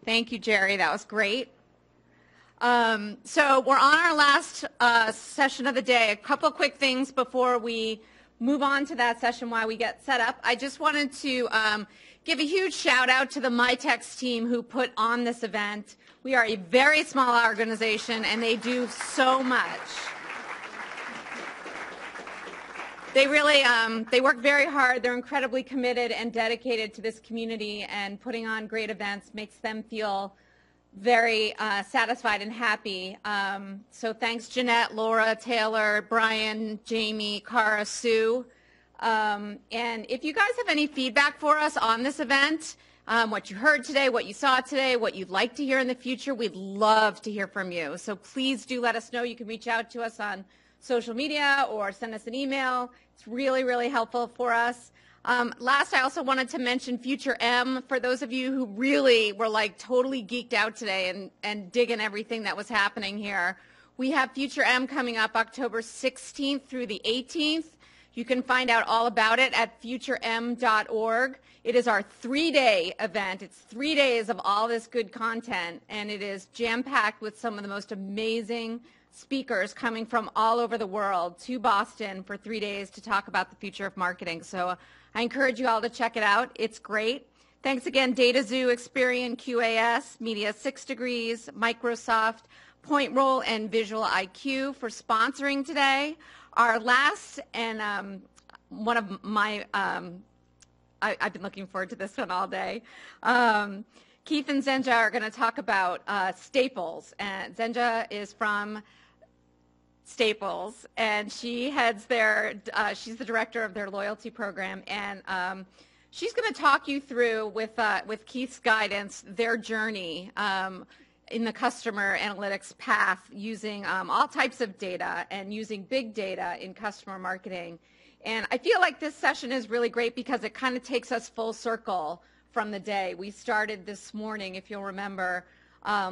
Thank you, Jerry. That was great. So we're on our last session of the day. A couple quick things before we move on to that session while we get set up. I just wanted to give a huge shout out to the MITX team who put on this event. We are a very small organization and they do so much. They really, they work very hard. They're incredibly committed and dedicated to this community, and putting on great events makes them feel very satisfied and happy. So thanks Jeanette, Laura, Taylor, Brian, Jamie, Cara, Sue. And if you guys have any feedback for us on this event, what you heard today, what you saw today, what you'd like to hear in the future, we'd love to hear from you. So please do let us know. You can reach out to us on social media or send us an email. It's really, really helpful for us. Last, I also wanted to mention Future M. For those of you who really were like totally geeked out today and digging everything that was happening here, we have Future M coming up October 16th through the 18th. You can find out all about it at futurem.org. It is our 3-day event. It's 3 days of all this good content, and it is jam-packed with some of the most amazing speakers coming from all over the world to Boston for 3 days to talk about the future of marketing. So I encourage you all to check it out. It's great. Thanks again, DataZoo, Experian, QAS, Media 6 Degrees, Microsoft, PointRoll, and Visual IQ for sponsoring today. Our last and one of my, I've been looking forward to this one all day. Keith and Zenja are going to talk about Staples. And Zenja is from Staples, and she heads their, she's the director of their loyalty program, and she's going to talk you through, with Keith's guidance, their journey in the customer analytics path using all types of data and using big data in customer marketing. And I feel like this session is really great because it kind of takes us full circle from the day. We started this morning, if you'll remember,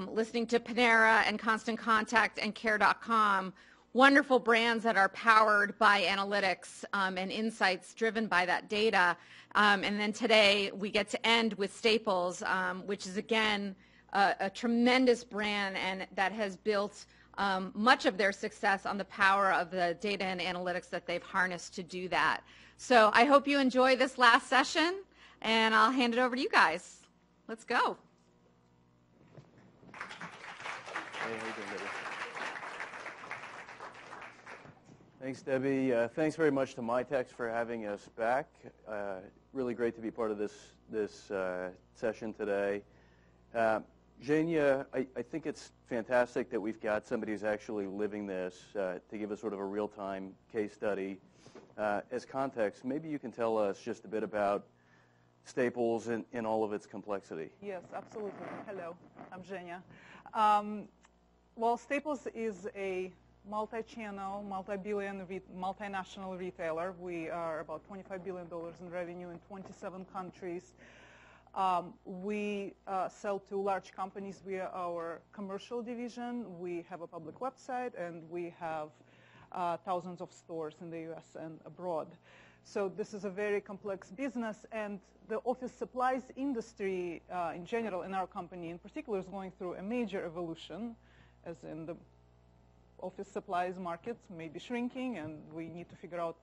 listening to Panera and Constant Contact and Care.com, wonderful brands that are powered by analytics and insights driven by that data. And then today we get to end with Staples, which is again a tremendous brand and that has built much of their success on the power of the data and analytics that they've harnessed to do that. So I hope you enjoy this last session, and I'll hand it over to you guys. Let's go. Hey, how you doing, Debbie? Thanks, Debbie. Thanks very much to MITX for having us back. Really great to be part of this session today. Zhenya, I think it's fantastic that we've got somebody who's actually living this to give us sort of a real-time case study. As context, maybe you can tell us just a bit about Staples in all of its complexity. Yes, absolutely. Hello, I'm Zhenya. Well, Staples is a multi-channel, multi-billion, multinational retailer. We are about $25 billion in revenue in 27 countries. We sell to large companies via our commercial division. We have a public website, and we have thousands of stores in the U.S. and abroad. So this is a very complex business, and the office supplies industry in general, in our company in particular, is going through a major evolution, as in the office supplies markets may be shrinking, and we need to figure out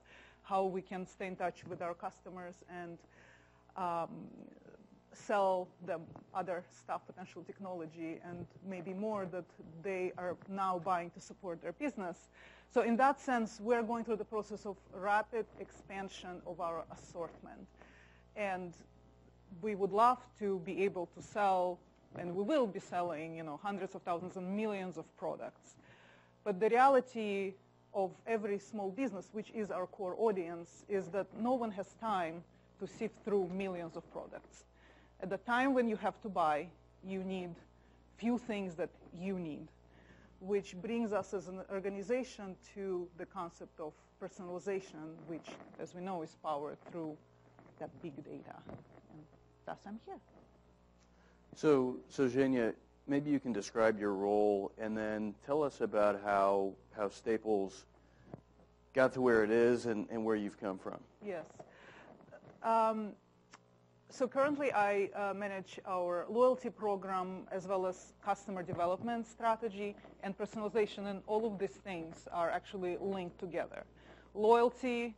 how we can stay in touch with our customers and sell them other stuff, potential technology, and maybe more that they are now buying to support their business. So in that sense, we're going through the process of rapid expansion of our assortment. And we would love to be able to sell, and we will be selling, hundreds of thousands and millions of products. But the reality of every small business, which is our core audience, is that no one has time to sift through millions of products. At the time when you have to buy, you need few things that you need, which brings us as an organization to the concept of personalization, which, as we know, is powered through that big data. And thus I'm here. So Zhenya, maybe you can describe your role and then tell us about how Staples got to where it is and where you've come from. Yes. So currently I manage our loyalty program as well as customer development strategy and personalization, and all of these things are actually linked together. Loyalty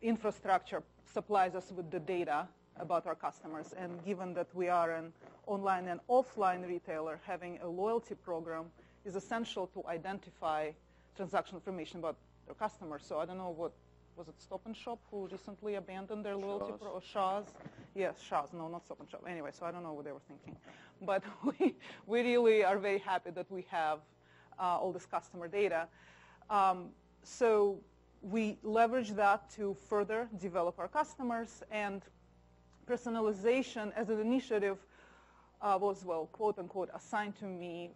infrastructure supplies us with the data about our customers, and given that we are an online and offline retailer, having a loyalty program is essential to identify transaction information about their customers. So I don't know what, was it Stop and Shop who recently abandoned their loyalty program? Shaw's? Yes, Shaw's. No, not Stop and Shop. Anyway, so I don't know what they were thinking. But we really are very happy that we have all this customer data. So we leverage that to further develop our customers, and personalization as an initiative was, well, quote unquote, assigned to me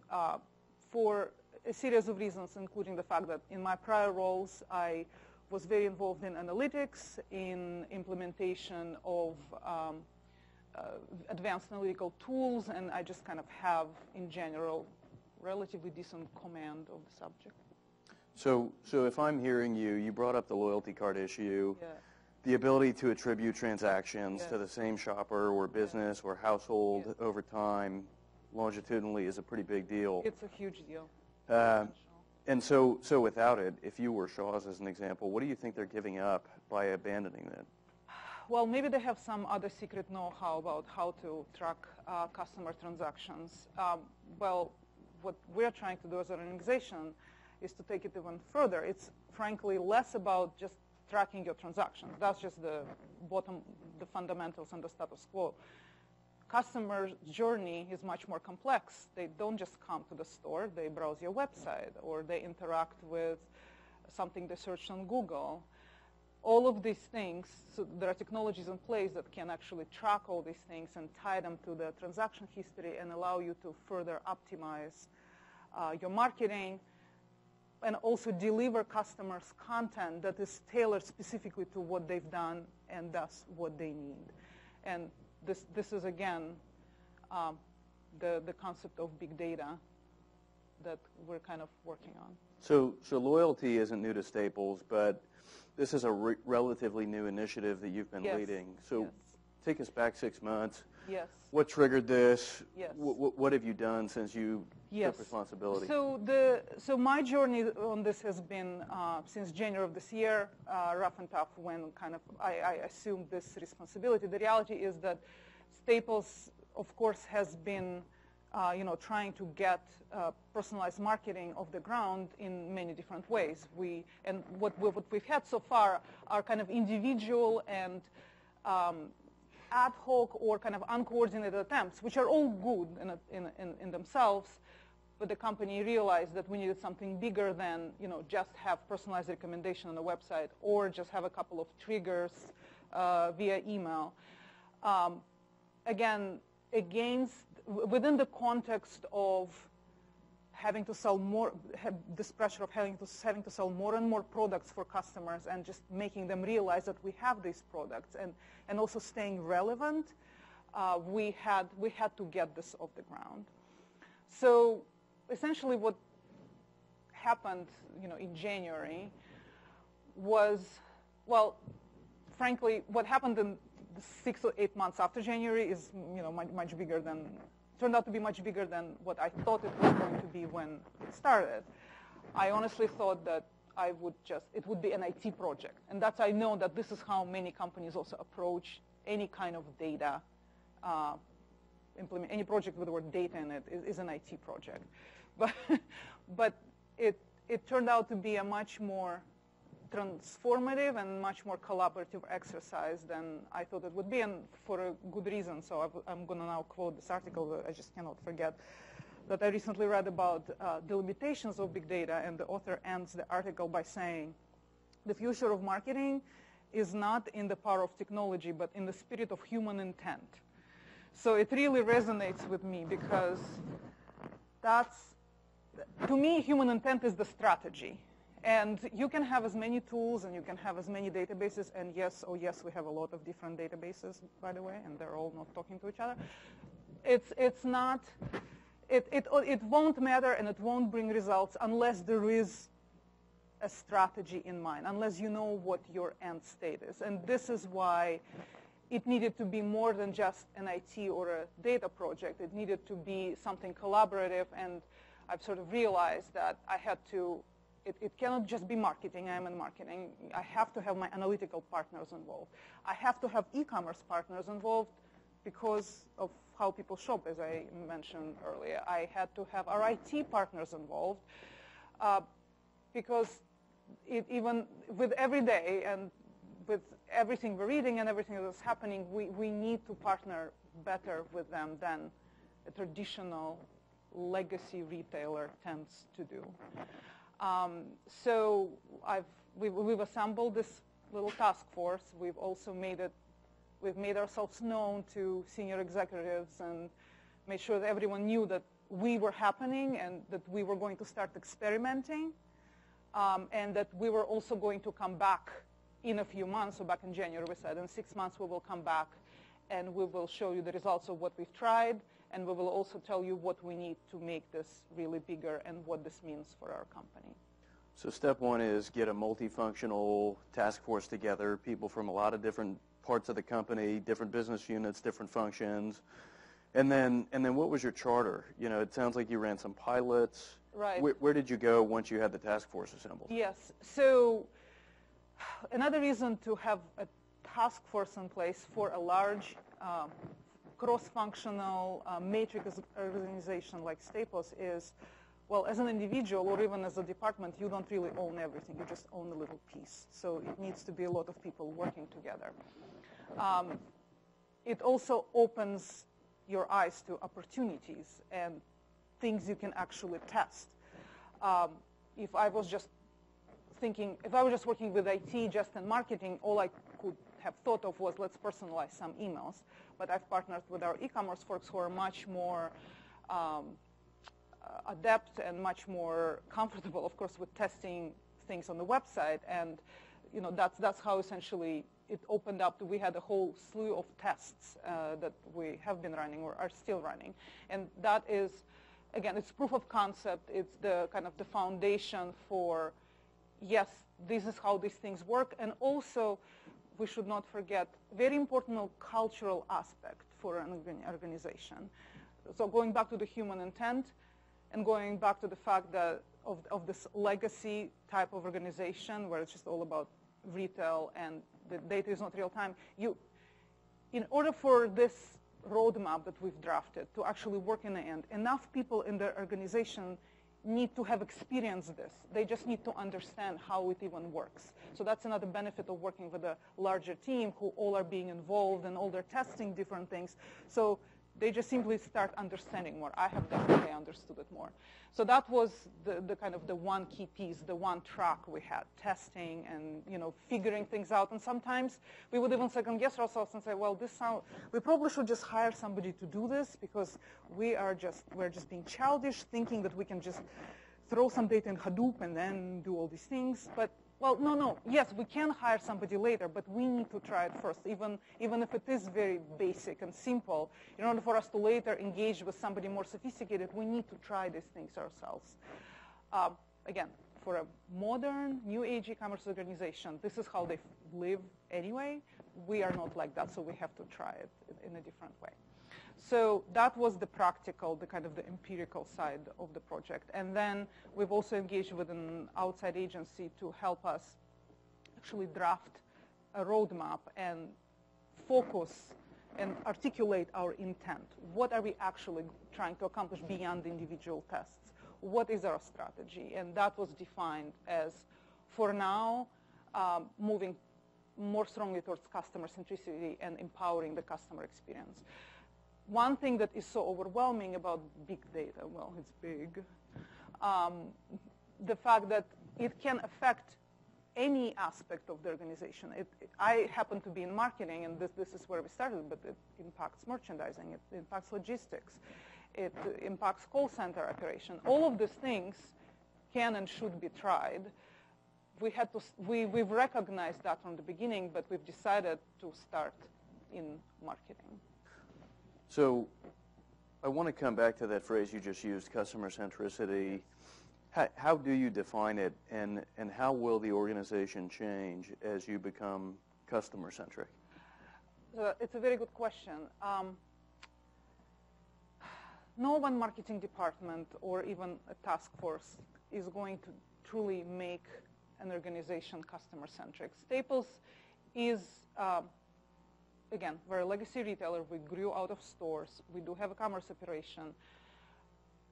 for a series of reasons, including the fact that in my prior roles, I was very involved in analytics, in implementation of advanced analytical tools, and I just kind of have, in general, relatively decent command of the subject. So if I'm hearing you, you brought up the loyalty card issue. Yeah. The ability to attribute transactions Yes. to the same shopper or business or household Yes. over time longitudinally is a pretty big deal. It's a huge deal. And so without it, if you were Shaw's as an example, what do you think they're giving up by abandoning that? Well, maybe they have some other secret know-how about how to track customer transactions. Well, what we're trying to do as an organization is to take it even further. It's frankly less about just tracking your transactions. That's just the fundamentals and the status quo. Customer journey is much more complex. They don't just come to the store. They browse your website, or they interact with something they searched on Google. All of these things, so there are technologies in place that can actually track all these things and tie them to the transaction history and allow you to further optimize your marketing, and also deliver customers content that is tailored specifically to what they've done and thus what they need. And this is, again, the concept of big data that we're kind of working on. So loyalty isn't new to Staples, but this is a relatively new initiative that you've been Yes. leading. So Yes. take us back 6 months. Yes. What triggered this? Yes. What have you done since you Yes. took responsibility? So my journey on this has been since January of this year, rough and tough, when kind of I assumed this responsibility. The reality is that Staples, of course, has been trying to get personalized marketing off the ground in many different ways. What we've had so far are kind of individual and ad hoc or kind of uncoordinated attempts, which are all good in themselves, but the company realized that we needed something bigger than just have personalized recommendation on the website or just have a couple of triggers via email. Again, within the context of having to sell more, this pressure of having to sell more and more products for customers and just making them realize that we have these products, and also staying relevant, we had to get this off the ground. So essentially what happened in January was, well, frankly, what happened in the 6 or 8 months after January is much bigger than, turned out to be much bigger than what I thought it was going to be when it started. I honestly thought that it would be an IT project. And I know that this is how many companies also approach any kind of data, any project with the word data in it is an IT project. But it turned out to be a much more transformative and much more collaborative exercise than I thought it would be, and for a good reason. So I'm going to now quote this article that I just cannot forget, that I recently read about the limitations of big data, and the author ends the article by saying, the future of marketing is not in the power of technology, but in the spirit of human intent. So it really resonates with me, because to me, human intent is the strategy. And you can have as many tools and you can have as many databases, and yes, we have a lot of different databases, by the way, and they're all not talking to each other. It won't matter and it won't bring results unless there is a strategy in mind, unless you know what your end state is. And this is why it needed to be more than just an IT or a data project. It needed to be something collaborative, and I've sort of realized that I had to, it cannot just be marketing. I am in marketing. I have to have my analytical partners involved. I have to have e-commerce partners involved because of how people shop, as I mentioned earlier. I had to have our IT partners involved because even with every day and with everything we're reading and everything that's happening, we need to partner better with them than a traditional legacy retailer tends to do. So we've assembled this little task force. We've also we've made ourselves known to senior executives and made sure that everyone knew that we were happening and that we were going to start experimenting, and that we were also going to come back in a few months. So back in January, we said in 6 months we will come back and we will show you the results of what we've tried, and we will also tell you what we need to make this really bigger and what this means for our company. So step one is get a multifunctional task force together, people from a lot of different parts of the company, different business units, different functions. And then what was your charter? You know, it sounds like you ran some pilots. Right. Where did you go once you had the task force assembled? Yes. So another reason to have a task force in place for a large cross-functional matrix organization like Staples is, well, as an individual or even as a department, you don't really own everything. You just own a little piece. So it needs to be a lot of people working together. It also opens your eyes to opportunities and things you can actually test. If I was just working with IT just in marketing, all I could have thought of was let's personalize some emails. But I've partnered with our e-commerce folks who are much more adept and much more comfortable, of course, with testing things on the website. And you know, that's how essentially it opened up. We had a whole slew of tests that we have been running or are still running. And that is, again, it's proof of concept. It's the kind of the foundation for, yes, this is how these things work. And also, we should not forget, very important cultural aspect for an organization. So going back to the human intent and going back to the fact that of this legacy type of organization where it's just all about retail and the data is not real time, in order for this roadmap that we've drafted to actually work in the end, enough people in the organization need to have experienced this. They just need to understand how it even works. So that's another benefit of working with a larger team who all are being involved and all they're testing different things. So they just simply start understanding more. I have definitely understood it more. So that was the kind of the one key piece, the one track we had, testing and figuring things out. And sometimes we would even second guess ourselves and say, well, we probably should just hire somebody to do this because we're just being childish, thinking that we can just throw some data in Hadoop and then do all these things. But well, no. Yes, we can hire somebody later, but we need to try it first, even if it is very basic and simple. In order for us to later engage with somebody more sophisticated, we need to try these things ourselves. Again, for a modern, new age e-commerce organization, this is how they live anyway. We are not like that, so we have to try it in a different way. So that was the practical, the kind of the empirical side of the project. And then we've also engaged with an outside agency to help us actually draft a roadmap and focus and articulate our intent. What are we actually trying to accomplish beyond the individual tests? What is our strategy? And that was defined as, for now, moving more strongly towards customer centricity and empowering the customer experience. One thing that is so overwhelming about big data, well, it's big, the fact that it can affect any aspect of the organization. I happen to be in marketing, and this is where we started, but it impacts merchandising, it impacts logistics, it impacts call center operation. All of these things can and should be tried. We've recognized that from the beginning, but we've decided to start in marketing. So I want to come back to that phrase you just used, customer centricity. How do you define it, and how will the organization change as you become customer centric? It's a very good question. No one marketing department or even a task force is going to truly make an organization customer-centric. Staples is, again, we're a legacy retailer. We grew out of stores. We do have a commerce operation.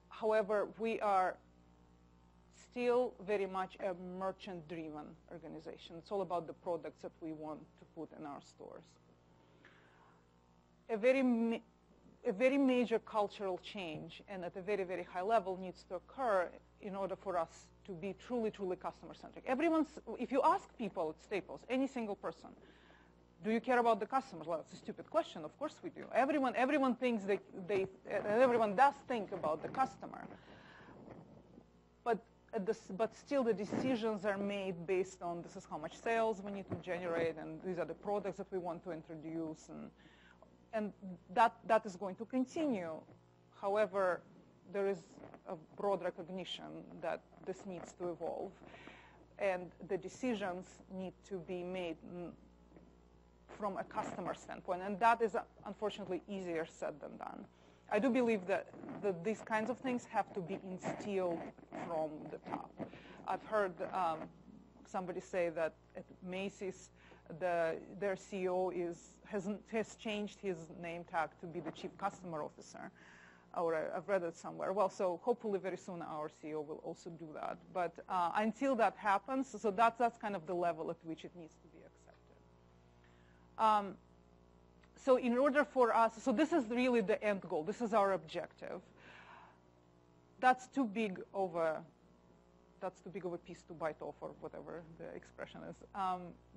However, we are still very much a merchant-driven organization. It's all about the products that we want to put in our stores. A very major cultural change, and at a very, very high level, needs to occur in order for us to be truly, truly customer-centric. If you ask people at Staples, any single person, do you care about the customers? Well, it's a stupid question. Of course we do. Everyone thinks everyone does think about the customer. But still the decisions are made based on this is how much sales we need to generate, and these are the products that we want to introduce, and that is going to continue. However, there is a broad recognition that this needs to evolve, and the decisions need to be made from a customer standpoint, and that is unfortunately easier said than done. I do believe that these kinds of things have to be instilled from the top. I've heard somebody say that at Macy's, their CEO has changed his name tag to be the Chief Customer Officer, or I've read it somewhere. Well, so hopefully very soon our CEO will also do that. But until that happens, so that's kind of the level at which it needs to be accepted. So in order for us, so this is really the end goal. This is our objective. That's too big of a piece to bite off, or whatever the expression is.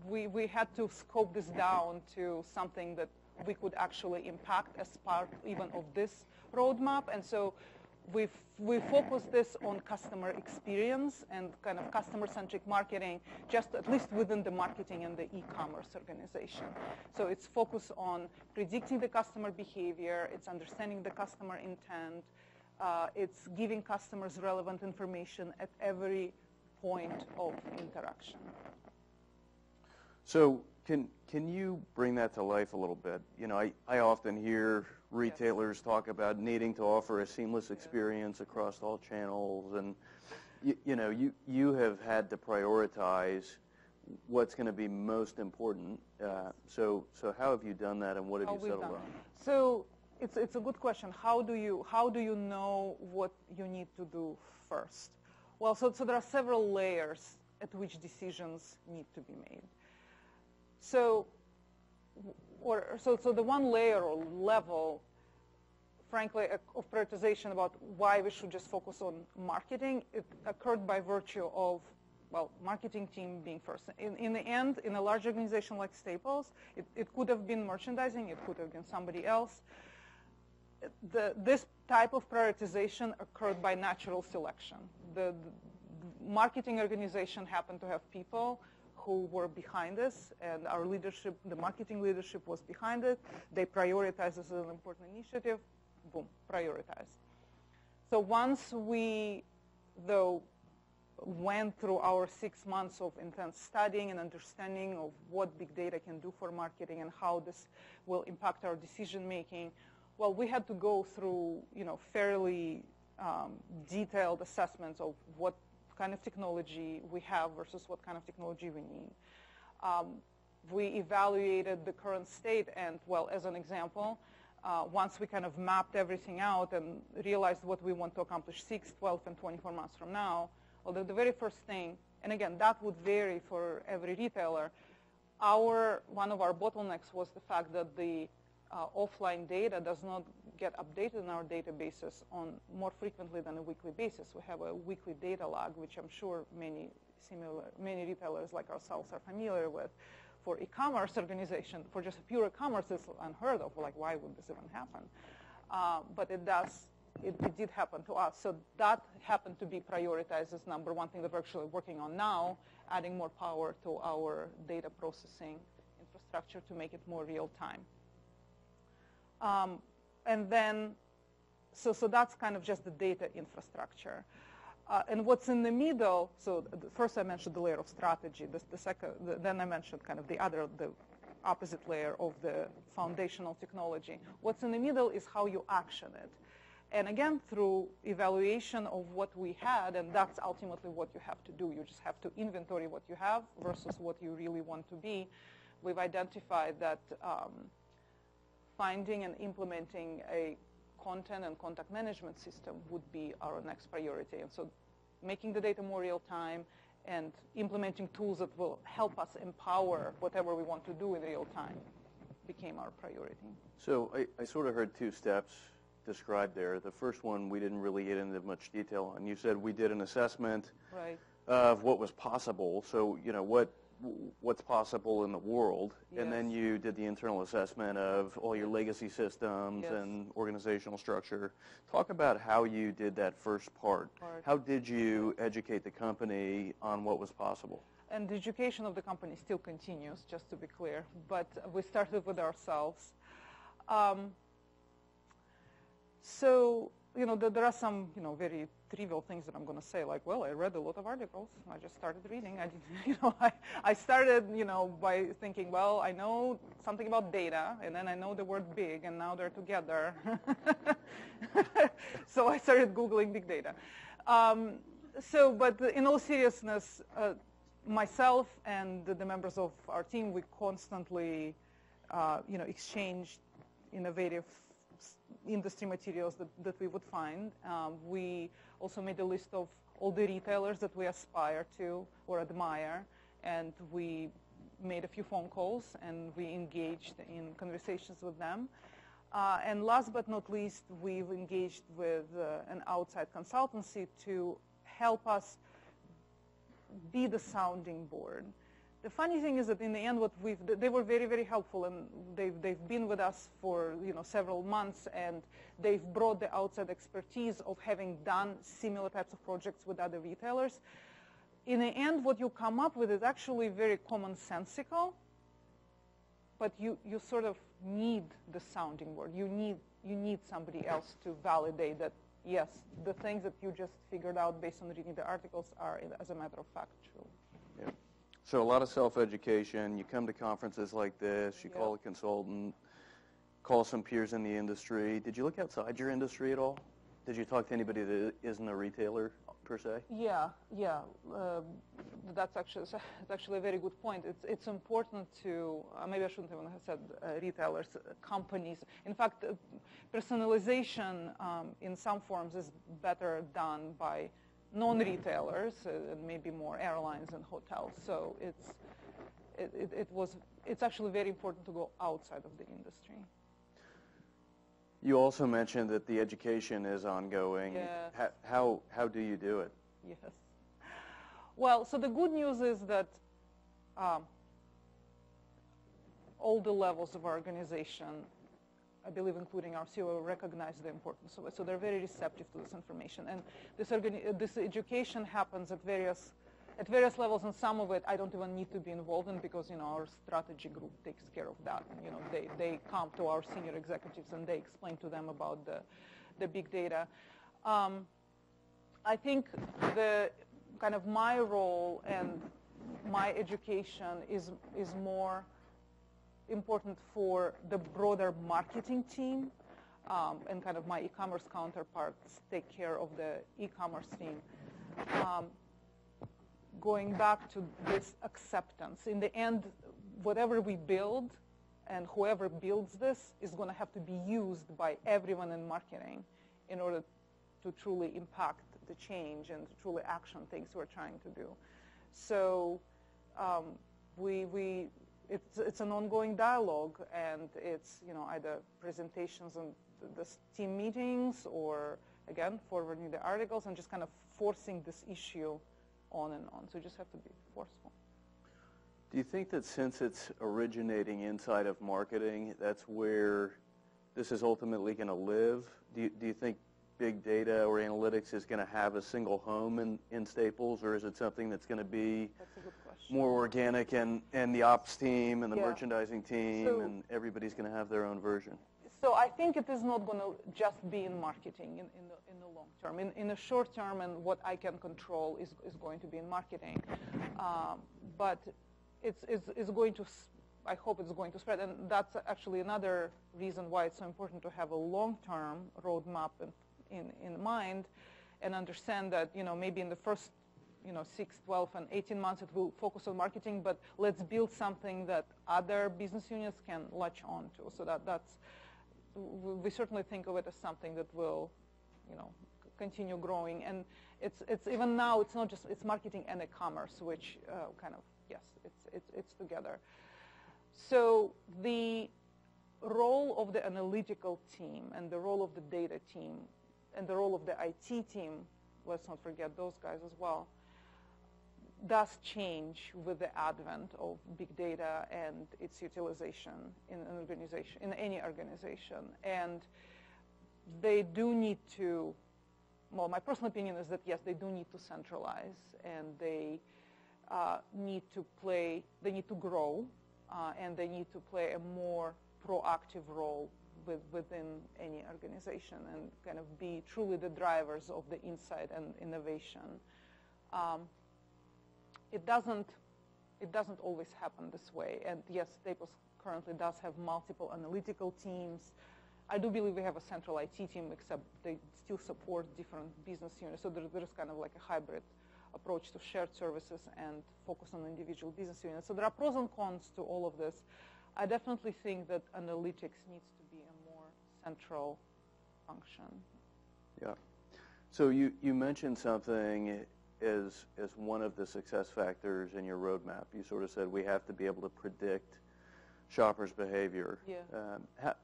We had to scope this down to something that we could actually impact as part even of this roadmap. And so we focus this on customer experience and kind of customer-centric marketing, just at least within the marketing and the e-commerce organization. So it's focused on predicting the customer behavior. It's understanding the customer intent. It's giving customers relevant information at every point of interaction. So can you bring that to life a little bit? You know, I often hear retailers talk about needing to offer a seamless experience across all channels, and you have had to prioritize what's going to be most important. So how have you done that, and what have you settled on? So it's a good question. How do you know what you need to do first? Well, so there are several layers at which decisions need to be made. So the one layer or level, frankly, of prioritization about why we should just focus on marketing, it occurred by virtue of, well, marketing team being first. In the end, in a large organization like Staples, it could have been merchandising, it could have been somebody else. This type of prioritization occurred by natural selection. The marketing organization happened to have people who were behind this, and our leadership, the marketing leadership, was behind it. They prioritized this as an important initiative. Boom, prioritized. So once we, though, went through our 6 months of intense studying and understanding of what big data can do for marketing and how this will impact our decision making, well, we had to go through, fairly detailed assessments of what kind of technology we have versus what kind of technology we need. We evaluated the current state, and, well, as an example, once we kind of mapped everything out and realized what we want to accomplish 6, 12, and 24 months from now, well, the very first thing, and again, that would vary for every retailer, one of our bottlenecks was the fact that the offline data does not get updated in our databases on more frequently than a weekly basis. We have a weekly data log, which I'm sure many retailers like ourselves are familiar with. For e-commerce organization, for just pure e-commerce, it's unheard of. Like, why would this even happen? But it does. It did happen to us. So that happened to be prioritized as number one thing that we're actually working on now, adding more power to our data processing infrastructure to make it more real time. And then, so that's kind of just the data infrastructure. And what's in the middle, so first I mentioned the layer of strategy. The second, then I mentioned kind of the opposite layer of the foundational technology. What's in the middle is how you action it. And again, through evaluation of what we had, and that's ultimately what you have to do. You just have to inventory what you have versus what you really want to be. We've identified that finding and implementing a content and contact management system would be our next priority. And so making the data more real time and implementing tools that will help us empower whatever we want to do in real time became our priority. So I sort of heard two steps described there. The first one we didn't really get into much detail on. You said we did an assessment of what was possible. So, you know, what's possible in the world, and then you did the internal assessment of all your legacy systems and organizational structure. Talk about how you did that first part. How did you educate the company on what was possible? And the education of the company still continues, just to be clear, but we started with ourselves. So, you know, there are some, you know, very trivial things that I'm going to say, like, well, I read a lot of articles. I just started reading. I didn't, you know, I started, you know, by thinking, well, I know something about data, and then I know the word big, and now they're together. So I started Googling big data. But in all seriousness, myself and the members of our team, we constantly, you know, exchanged innovative industry materials that we would find. We also made a list of all the retailers that we aspire to or admire, and we made a few phone calls, and we engaged in conversations with them. And last but not least, we've engaged with an outside consultancy to help us be the sounding board. The funny thing is that in the end, they were very, very helpful, and they've been with us for, you know, several months, and they've brought the outside expertise of having done similar types of projects with other retailers. In the end, what you come up with is actually very commonsensical, but you sort of need the sounding board. You need somebody else to validate that, yes, the things that you just figured out based on reading the articles are, as a matter of fact, true. Yeah. So a lot of self-education. You come to conferences like this. You call a consultant, call some peers in the industry. Did you look outside your industry at all? Did you talk to anybody that isn't a retailer, per se? Yeah. That's actually a very good point. It's important to, maybe I shouldn't have said retailers, companies. In fact, personalization in some forms is better done by non-retailers and maybe more airlines and hotels. So it's actually very important to go outside of the industry. You also mentioned that the education is ongoing. Yes. How do you do it? Yes. Well, so the good news is that all the levels of our organization, I believe including our CEO, recognize the importance of it. So they're very receptive to this information. And this education happens at various levels, and some of it I don't even need to be involved in because, you know, our strategy group takes care of that. You know, they come to our senior executives and they explain to them about the big data. I think the kind of my role and my education is more important for the broader marketing team, and kind of my e-commerce counterparts take care of the e-commerce team. Going back to this acceptance, in the end, whatever we build and whoever builds this is going to have to be used by everyone in marketing in order to truly impact the change and to truly action things we're trying to do. So it's an ongoing dialogue, and it's, you know, either presentations and the team meetings or, again, forwarding the articles and just kind of forcing this issue on and on. So you just have to be forceful. Do you think that since it's originating inside of marketing, that's where this is ultimately going to live? Do you think big data or analytics is going to have a single home in Staples, or is it something that's going to be more organic and the ops team and the merchandising team and everybody's going to have their own version? So I think it is not going to just be in marketing in the long term. In the short term, and what I can control is going to be in marketing. But it's going to, I hope it's going to spread. And that's actually another reason why it's so important to have a long-term roadmap in mind and understand that, maybe in the first 6, 12, and 18 months it will focus on marketing, but let's build something that other business units can latch on to. So we certainly think of it as something that will, continue growing. And it's even now, it's not just, it's marketing and e-commerce, which kind of, yes, it's together. So the role of the analytical team and the role of the data team and the role of the IT team, let's not forget those guys as well, does change with the advent of big data and its utilization in an organization, in any organization. And they do need to, well, my personal opinion is that, yes, they do need to centralize, and they need to grow, and they need to play a more proactive role within any organization and kind of be truly the drivers of the insight and innovation. It doesn't always happen this way. And yes, Staples currently does have multiple analytical teams. I do believe we have a central IT team, except they still support different business units. So there's kind of like a hybrid approach to shared services and focus on individual business units. So there are pros and cons to all of this. I definitely think that analytics needs to be a more central function. Yeah. So you mentioned something as one of the success factors in your roadmap. You sort of said we have to be able to predict shoppers' behavior. Yeah.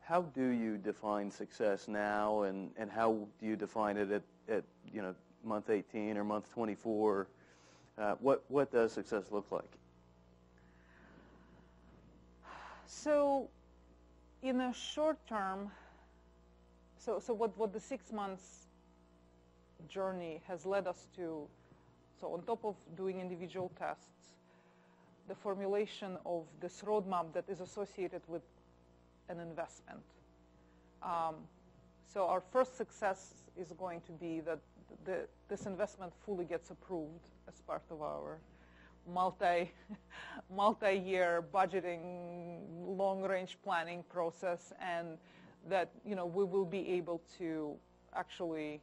How do you define success now, and how do you define it at month 18 or month 24? What does success look like? So in a short term, so what the 6 months journey has led us to, so on top of doing individual tests, the formulation of this roadmap that is associated with an investment. So our first success is going to be that this investment fully gets approved as part of our multi-year budgeting, long-range planning process, and that we will be able to actually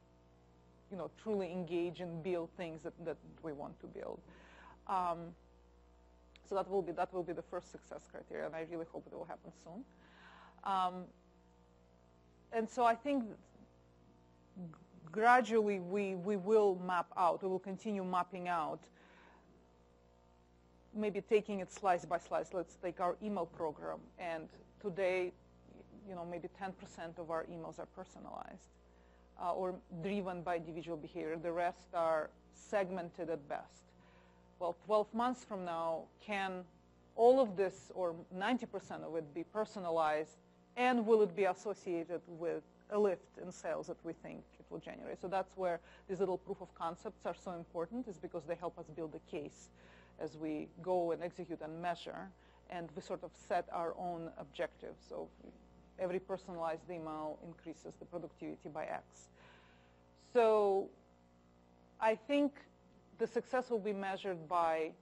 truly engage and build things that we want to build. So that will be the first success criteria, and I really hope it will happen soon. And so I think gradually we will map out. We will continue mapping out, maybe taking it slice by slice. Let's take our email program, and today, maybe 10% of our emails are personalized or driven by individual behavior. The rest are segmented at best. Well, 12 months from now, can all of this, or 90% of it, be personalized, and will it be associated with a lift in sales that we think it will generate? So that's where these little proof of concepts are so important, is because they help us build a case as we go and execute and measure, and we sort of set our own objectives. So every personalized email increases the productivity by X. So I think the success will be measured by,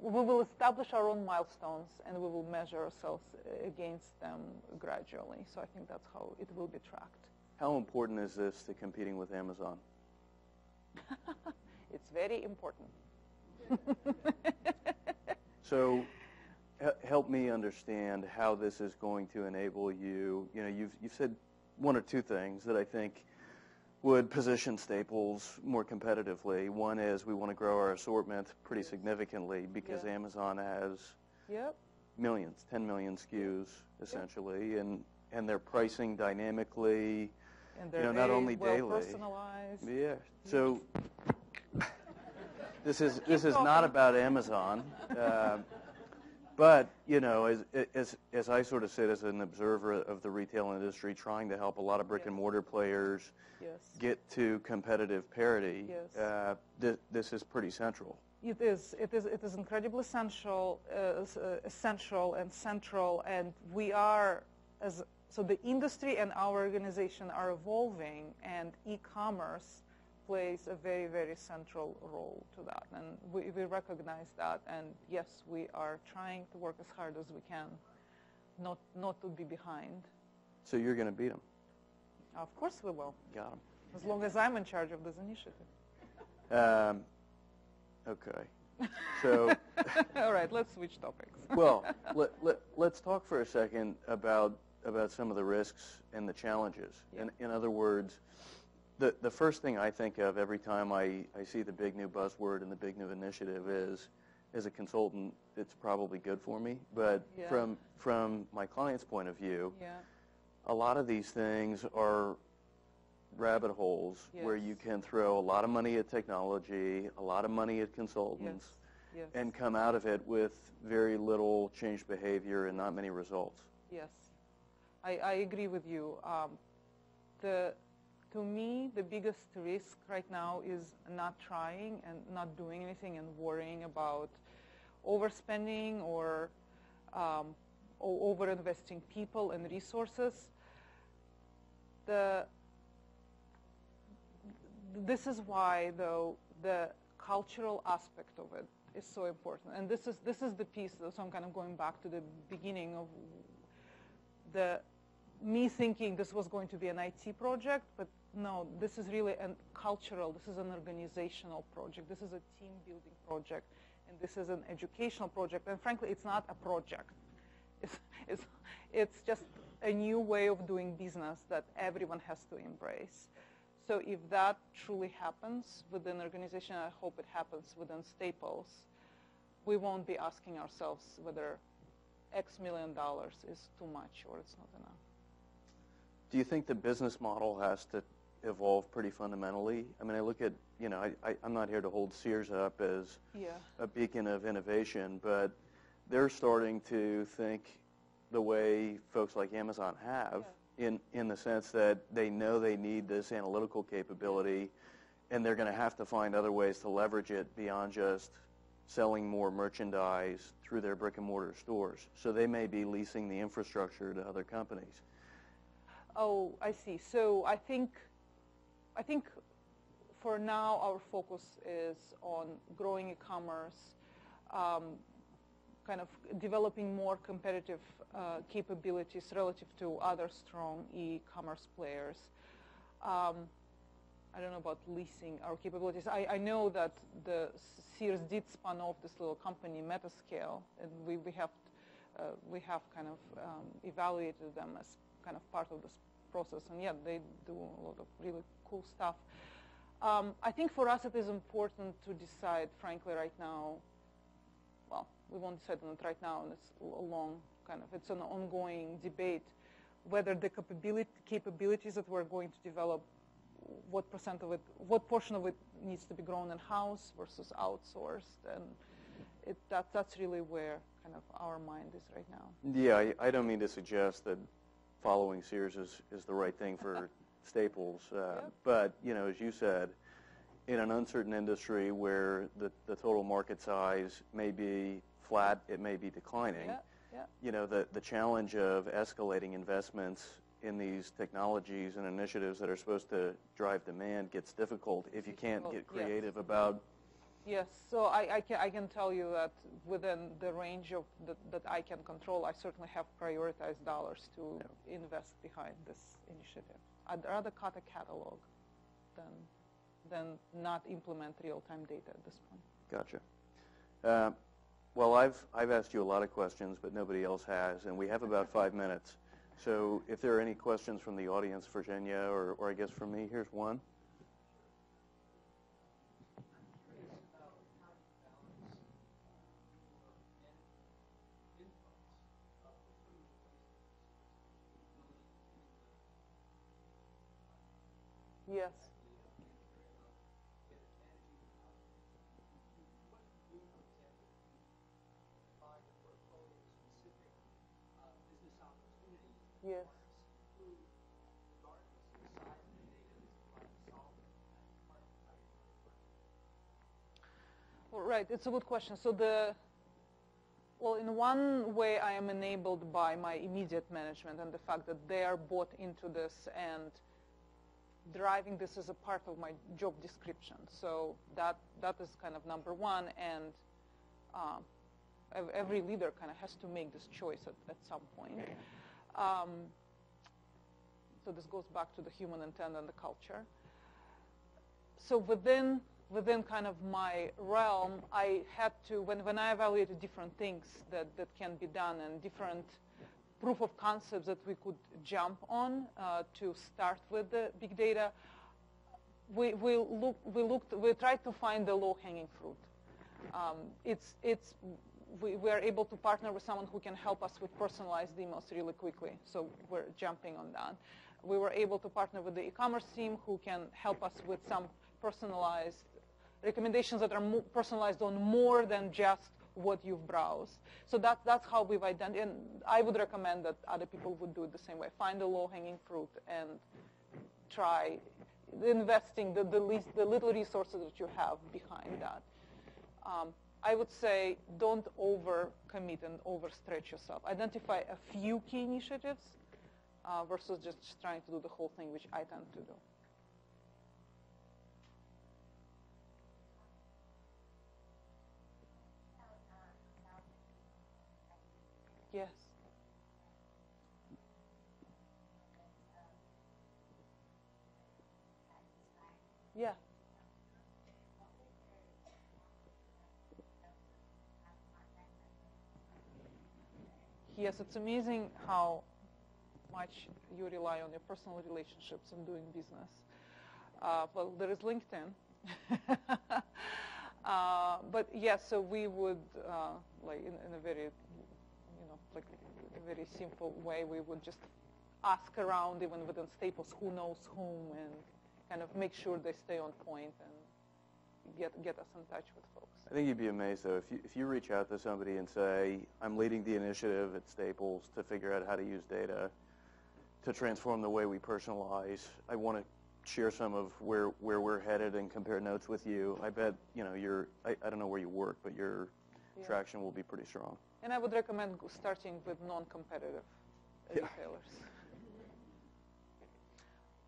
we will establish our own milestones, and we will measure ourselves against them gradually. So I think that's how it will be tracked. How important is this to competing with Amazon? It's very important. So help me understand how this is going to enable you. You've said one or two things that I think would position Staples more competitively. One is we want to grow our assortment pretty significantly because Amazon has millions, 10 million SKUs essentially, and they're pricing dynamically, and they're not only daily. Personalized. Yeah. So this is not about Amazon. But, as I sort of sit as an observer of the retail industry, trying to help a lot of brick and mortar players get to competitive parity, this is pretty central. It is incredibly essential and central, and we are, so the industry and our organization are evolving, and e-commerce plays a very, very central role to that. And we recognize that. And yes, we are trying to work as hard as we can not to be behind. So you're going to beat them? Of course we will. Got them. As long as I'm in charge of this initiative. Okay. So, all right, let's switch topics. well, let's talk for a second about some of the risks and the challenges. Yeah. In other words, the first thing I think of every time I see the big new buzzword and the big new initiative is, as a consultant, it's probably good for me. But Yeah. from my client's point of view, Yeah. a lot of these things are rabbit holes where Yes. you can throw a lot of money at technology, a lot of money at consultants, Yes. and come out of it with very little changed behavior and not many results. Yes, I agree with you. To me, the biggest risk right now is not trying and not doing anything and worrying about overspending or over-investing people and resources. This is why, though, the cultural aspect of it is so important. And this is the piece, so I'm kind of going back to the beginning of me thinking this was going to be an IT project, but no, this is really a cultural, this is an organizational project, this is a team-building project, and this is an educational project. And frankly, it's not a project. It's just a new way of doing business that everyone has to embrace. So if that truly happens within an organization, I hope it happens within Staples, we won't be asking ourselves whether X $million is too much or it's not enough. Do you think the business model has to evolve pretty fundamentally? I mean, I look at, I'm not here to hold Sears up as a beacon of innovation, but they're starting to think the way folks like Amazon have, in the sense that they know they need this analytical capability, and they're going to have to find other ways to leverage it beyond just selling more merchandise through their brick-and-mortar stores. So they may be leasing the infrastructure to other companies. Oh, I see. So I think for now our focus is on growing e-commerce, kind of developing more competitive capabilities relative to other strong e-commerce players. I don't know about leasing our capabilities. I know that the Sears did spun off this little company, Metascale, and we have kind of evaluated them as kind of part of this process, and yeah, they do a lot of really cool stuff. I think for us it is important to decide, frankly, right now. Well, we won't decide on it right now, and it's a long it's an ongoing debate whether the capabilities that we're going to develop, what portion of it needs to be grown in-house versus outsourced, and that's really where kind of our mind is right now. Yeah, I don't mean to suggest that following Sears is the right thing for Staples, but as you said, in an uncertain industry where the total market size may be flat, it may be declining. The challenge of escalating investments in these technologies and initiatives that are supposed to drive demand gets difficult if you can't get creative about. Yes, so I can tell you that within the range of that I can control, I certainly have prioritized dollars to invest behind this initiative. I'd rather cut a catalog than not implement real-time data at this point. Gotcha. Well, I've asked you a lot of questions, but nobody else has, and we have about 5 minutes. So if there are any questions from the audience, Virginia, or I guess from me, here's one. Yes. Yes. Well, right, it's a good question. So in one way I am enabled by my immediate management and the fact that they are bought into this and driving this as a part of my job description. So that is kind of number one, and every leader kind of has to make this choice at some point. So this goes back to the human intent and the culture. So within kind of my realm, I had to, when I evaluated different things that can be done and different proof of concepts that we could jump on to start with the big data, we tried to find the low-hanging fruit. We are able to partner with someone who can help us with personalized emails really quickly, so we're jumping on that. We were able to partner with the e-commerce team who can help us with some personalized recommendations that are personalized on more than just what you've browsed. So that's how we've identified, and I would recommend that other people would do it the same way. Find the low-hanging fruit and try investing the little resources that you have behind that. I would say don't overcommit and overstretch yourself. Identify a few key initiatives versus just trying to do the whole thing, which I tend to do. Yes. Yeah. Yes, it's amazing how much you rely on your personal relationships in doing business. Well, there is LinkedIn. But yes, so we would, like in a very, like a very simple way, we would just ask around, even within Staples, who knows whom, and kind of make sure they stay on point and get us in touch with folks. I think you'd be amazed, though, if you reach out to somebody and say, I'm leading the initiative at Staples to figure out how to use data to transform the way we personalize. I want to share some of where we're headed and compare notes with you. I bet, I don't know where you work, but your traction will be pretty strong. And I would recommend starting with non-competitive retailers.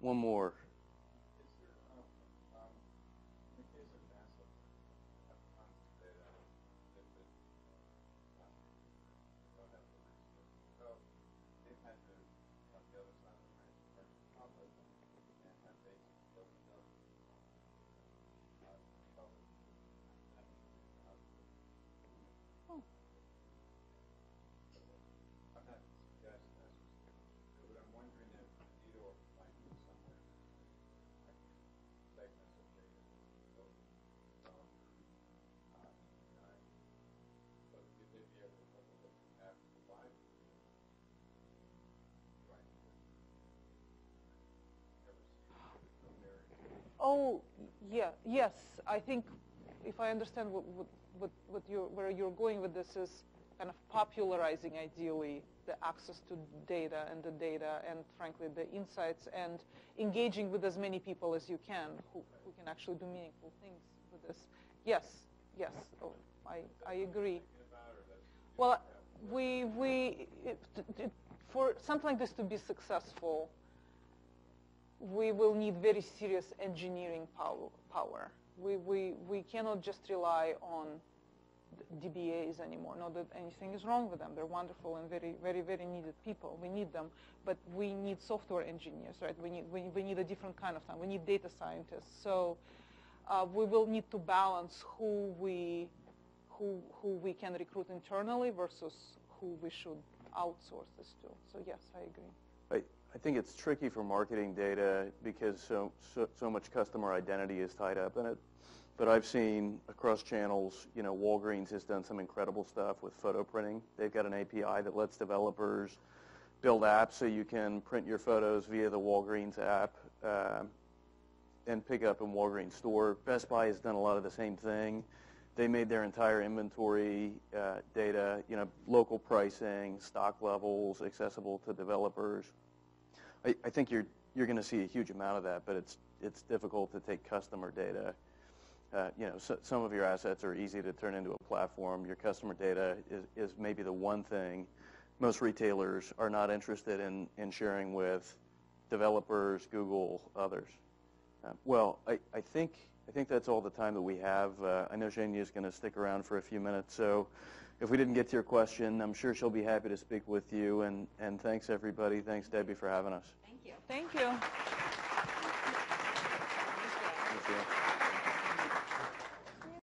One more. Oh, yeah, yes. I think if I understand where you're going with this is kind of popularizing, ideally, the access to data and, frankly, the insights, and engaging with as many people as you can who can actually do meaningful things with this. Yes, yes. Oh, I agree. Well, for something like this to be successful, we will need very serious engineering power. We cannot just rely on DBAs anymore. Not that anything is wrong with them. They're wonderful and very, very, very needed people. We need them, but we need software engineers, right? We need a different kind of time. We need data scientists. So we will need to balance who we can recruit internally versus who we should outsource this to. So yes, I agree. I think it's tricky for marketing data because so much customer identity is tied up in it. But I've seen across channels, Walgreens has done some incredible stuff with photo printing. They've got an API that lets developers build apps so you can print your photos via the Walgreens app and pick up in Walgreens store. Best Buy has done a lot of the same thing. They made their entire inventory data, local pricing, stock levels, accessible to developers. I think you're going to see a huge amount of that, but it's difficult to take customer data. Some of your assets are easy to turn into a platform. Your customer data is maybe the one thing most retailers are not interested in sharing with developers, Google, others. Well, I think that's all the time that we have. I know Zhenya is going to stick around for a few minutes, so if we didn't get to your question, I'm sure she'll be happy to speak with you. And thanks, everybody. Thanks, Debbie, for having us. Thank you. Thank you. Thank you.